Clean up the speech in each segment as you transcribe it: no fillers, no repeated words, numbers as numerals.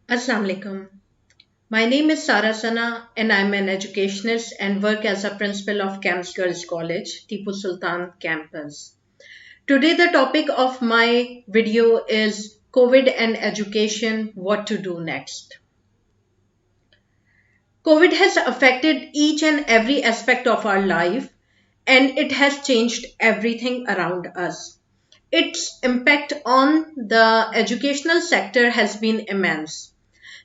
Assalamu alaikum. My name is Sana and I'm an educationist and work as a principal of Camps Girls College, Tipu Sultan campus. Today the topic of my video is COVID and education, what to do next. COVID has affected each and every aspect of our life and it has changed everything around us. Its impact on the educational sector has been immense.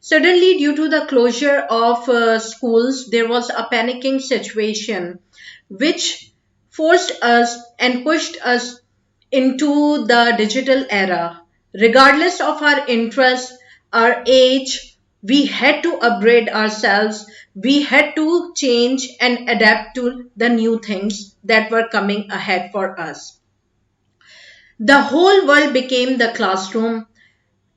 Suddenly, due to the closure of schools, there was a panicking situation which forced us and pushed us into the digital era. Regardless of our interest, our age, we had to upgrade ourselves. We had to change and adapt to the new things that were coming ahead for us. The whole world became the classroom,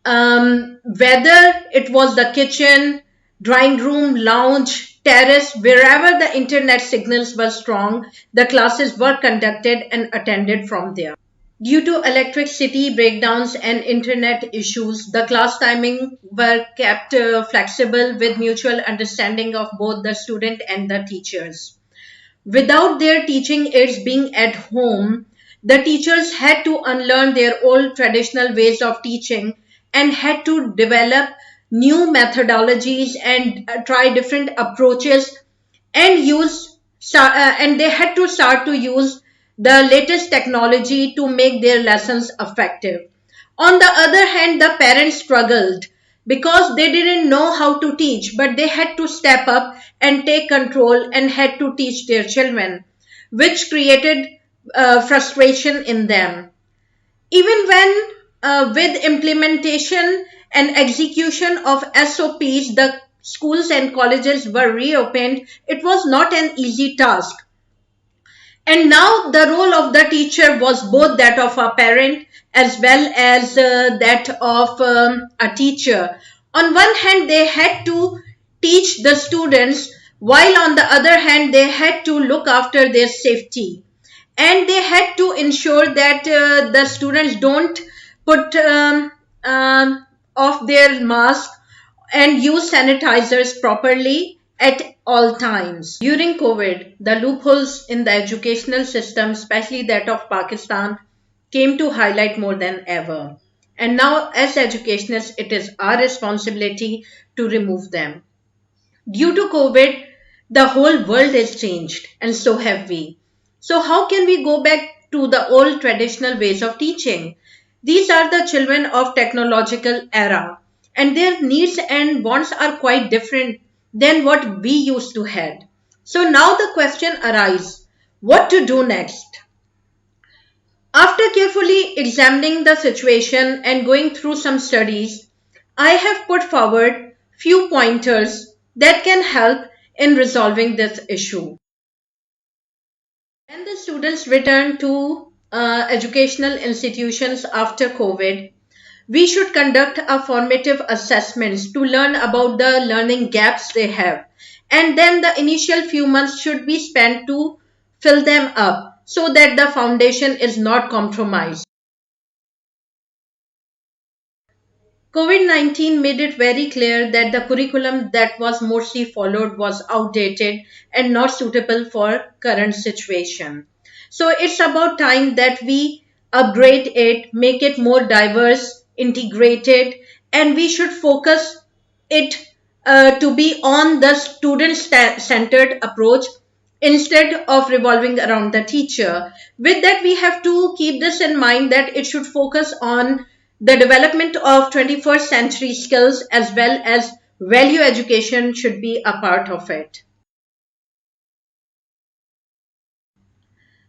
whether it was the kitchen, drawing room, lounge, terrace, wherever the internet signals were strong, the classes were conducted and attended from there. Due to electricity breakdowns and internet issues, the class timing were kept flexible with mutual understanding of both the student and the teachers. Without their teaching aids being at home, the teachers had to unlearn their old traditional ways of teaching and had to develop new methodologies and try different approaches and and they had to start to use the latest technology to make their lessons effective. On the other hand, the parents struggled because they didn't know how to teach, but they had to step up and take control and had to teach their children, which created frustration in them. Even when with implementation and execution of SOPs, the schools and colleges were reopened, it was not an easy task. And now the role of the teacher was both that of a parent as well as that of a teacher. On one hand, they had to teach the students, while on the other hand, they had to look after their safety. And they had to ensure that the students don't put off their mask and use sanitizers properly at all times. During COVID, the loopholes in the educational system, especially that of Pakistan, came to highlight more than ever. And now, as educationists, it is our responsibility to remove them. Due to COVID, the whole world has changed, and so have we. So, how can we go back to the old traditional ways of teaching? These are the children of technological era, and their needs and wants are quite different than what we used to had. So now the question arises, what to do next? After carefully examining the situation and going through some studies, I have put forward few pointers that can help in resolving this issue. When the students return to educational institutions after COVID, we should conduct a formative assessments to learn about the learning gaps they have. And then the initial few months should be spent to fill them up so that the foundation is not compromised. COVID-19 made it very clear that the curriculum that was mostly followed was outdated and not suitable for current situation. So it's about time that we upgrade it, make it more diverse, integrated, and we should focus it to be on the student-centered approach instead of revolving around the teacher. With that, we have to keep this in mind that it should focus on the development of 21st century skills as well as value education should be a part of it.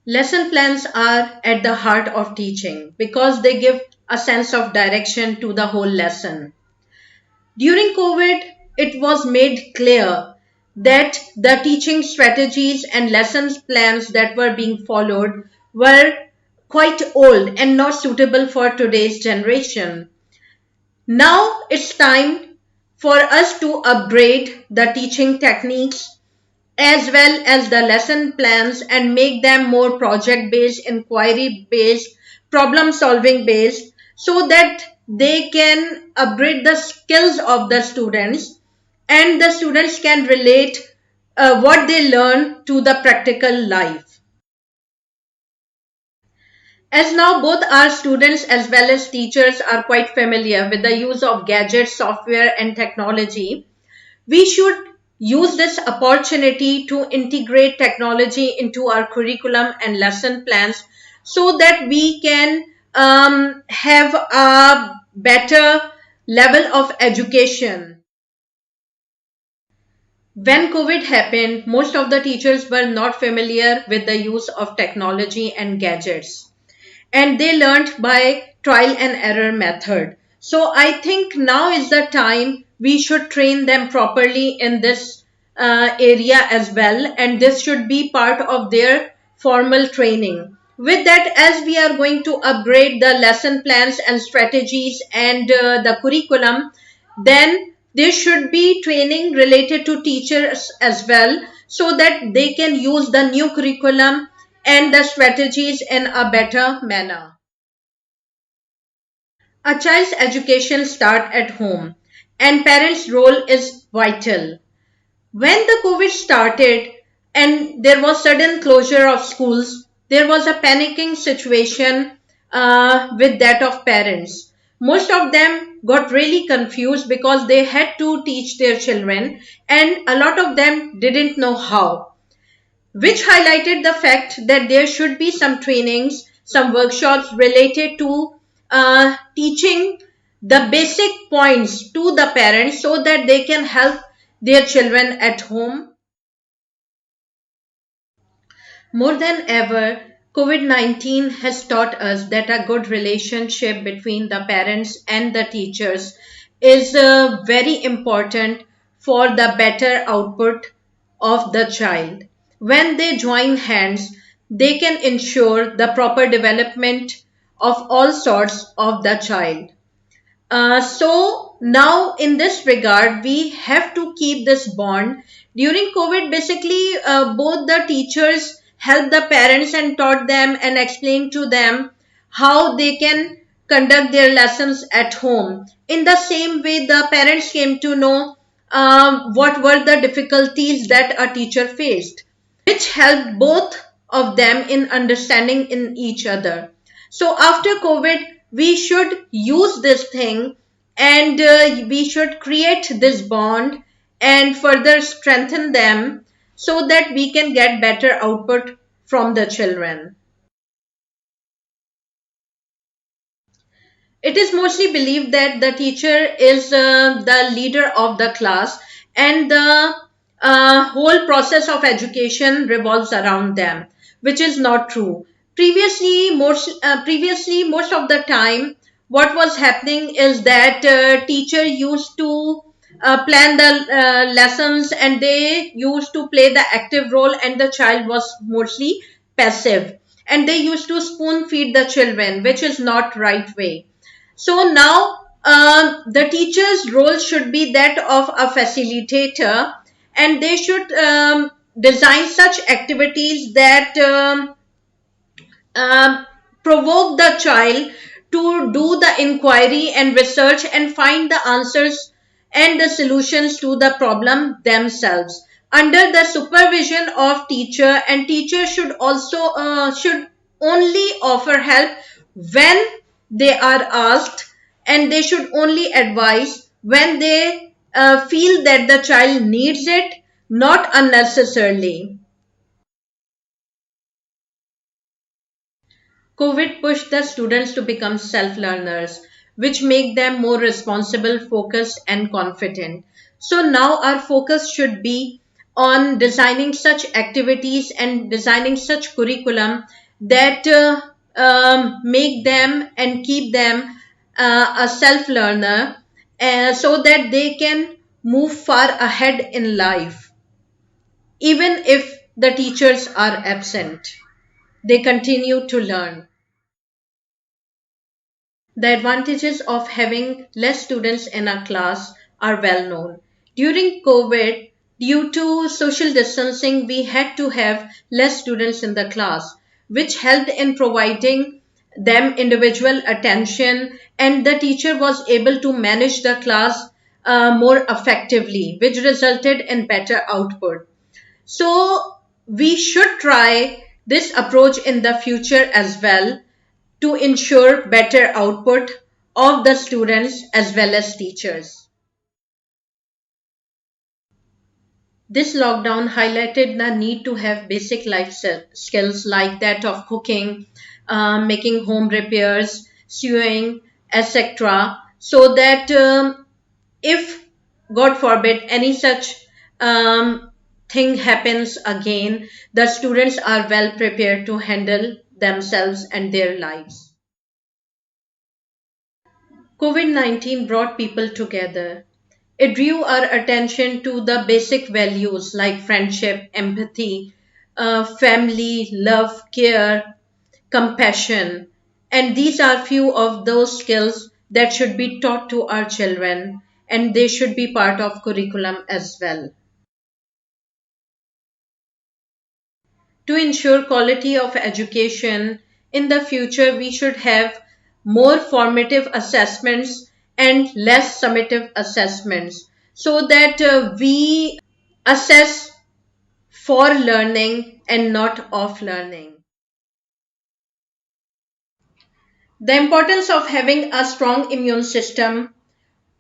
Lesson plans are at the heart of teaching because they give a sense of direction to the whole lesson. During COVID, it was made clear that the teaching strategies and lessons plans that were being followed were quite old and not suitable for today's generation. Now it's time for us to upgrade the teaching techniques as well as the lesson plans and make them more project based, inquiry based, problem solving based so that they can upgrade the skills of the students, and the students can relate what they learn to the practical life. As now both our students as well as teachers are quite familiar with the use of gadgets, software and technology, we should use this opportunity to integrate technology into our curriculum and lesson plans so that we can have a better level of education. When COVID happened, most of the teachers were not familiar with the use of technology and gadgets, and they learned by trial and error method. So I think now is the time we should train them properly in this area as well, and this should be part of their formal training. With that, as we are going to upgrade the lesson plans and strategies and the curriculum, then there should be training related to teachers as well, so that they can use the new curriculum and the strategies in a better manner. A child's education starts at home, and parents' role is vital. When the COVID started and there was sudden closure of schools, there was a panicking situation with that of parents. Most of them got really confused because they had to teach their children, and a lot of them didn't know how, which highlighted the fact that there should be some trainings, some workshops related to teaching the basic points to the parents so that they can help their children at home. More than ever, COVID-19 has taught us that a good relationship between the parents and the teachers is very important for the better output of the child. When they join hands, they can ensure the proper development of all sorts of the child. So now in this regard, we have to keep this bond. During COVID, basically, both the teachers helped the parents and taught them and explained to them how they can conduct their lessons at home. In the same way, the parents came to know what were the difficulties that a teacher faced, which helped both of them in understanding in each other. So after COVID, we should use this thing, and we should create this bond and further strengthen them so that we can get better output from the children. It is mostly believed that the teacher is the leader of the class, and the whole process of education revolves around them, which is not true. Previously, most of the time, what was happening is that teacher used to plan the lessons, and they used to play the active role, and the child was mostly passive, and they used to spoon feed the children, which is not right way. So now the teacher's role should be that of a facilitator, and they should design such activities that um, provoke the child to do the inquiry and research and find the answers and the solutions to the problem themselves under the supervision of teacher. And teacher should also should only offer help when they are asked, and they should only advise when they feel that the child needs it, not unnecessarily. COVID pushed the students to become self-learners, which make them more responsible, focused, and confident. So now our focus should be on designing such activities and designing such curriculum that make them and keep them a self-learner, so that they can move far ahead in life. Even if the teachers are absent, they continue to learn. The advantages of having less students in a class are well known. During COVID, due to social distancing, we had to have less students in the class, which helped in providing them individual attention, and the teacher was able to manage the class more effectively, which resulted in better output. So we should try this approach in the future as well to ensure better output of the students as well as teachers. This lockdown highlighted the need to have basic life skills like that of cooking, making home repairs, sewing, etc. So that if, God forbid, any such thing happens again, the students are well prepared to handle themselves and their lives. COVID-19 brought people together. It drew our attention to the basic values like friendship, empathy, family, love, care, compassion. And these are few of those skills that should be taught to our children, and they should be part of curriculum as well. To ensure quality of education in the future, we should have more formative assessments and less summative assessments so that we assess for learning and not of learning. The importance of having a strong immune system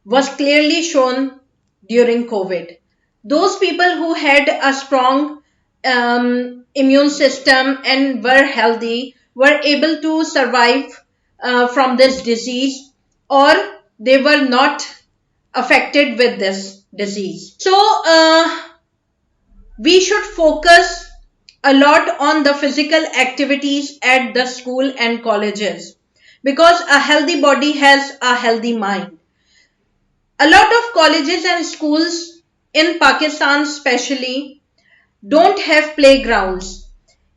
was clearly shown during COVID. Those people who had a strong immune system and were healthy were able to survive from this disease, or they were not affected with this disease. So, we should focus a lot on the physical activities at the school and colleges because a healthy body has a healthy mind. A lot of colleges and schools in Pakistan especially don't have playgrounds,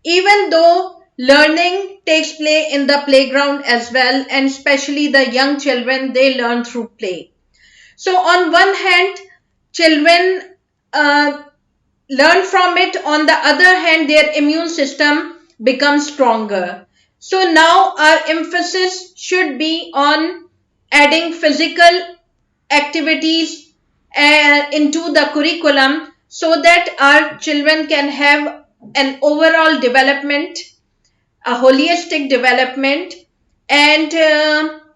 even though learning takes place in the playground as well, and especially the young children, they learn through play. So on one hand, children uh, learn from it. On the other hand, their immune system becomes stronger. So now our emphasis should be on adding physical activities into the curriculum so that our children can have an overall development, a holistic development, and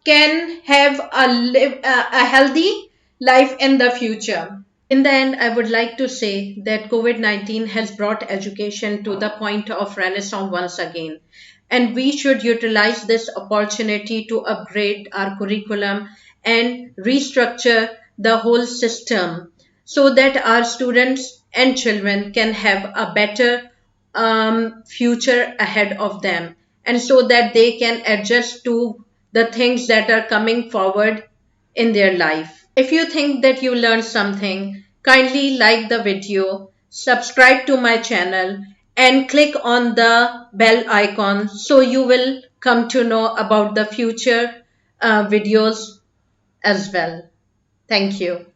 can have a healthy life in the future. In the end, I would like to say that COVID-19 has brought education to the point of renaissance once again. And we should utilize this opportunity to upgrade our curriculum and restructure the whole system so that our students and children can have a better future ahead of them, and so that they can adjust to the things that are coming forward in their life. If you think that you learned something, kindly like the video, subscribe to my channel, and click on the bell icon so you will come to know about the future videos as well. Thank you.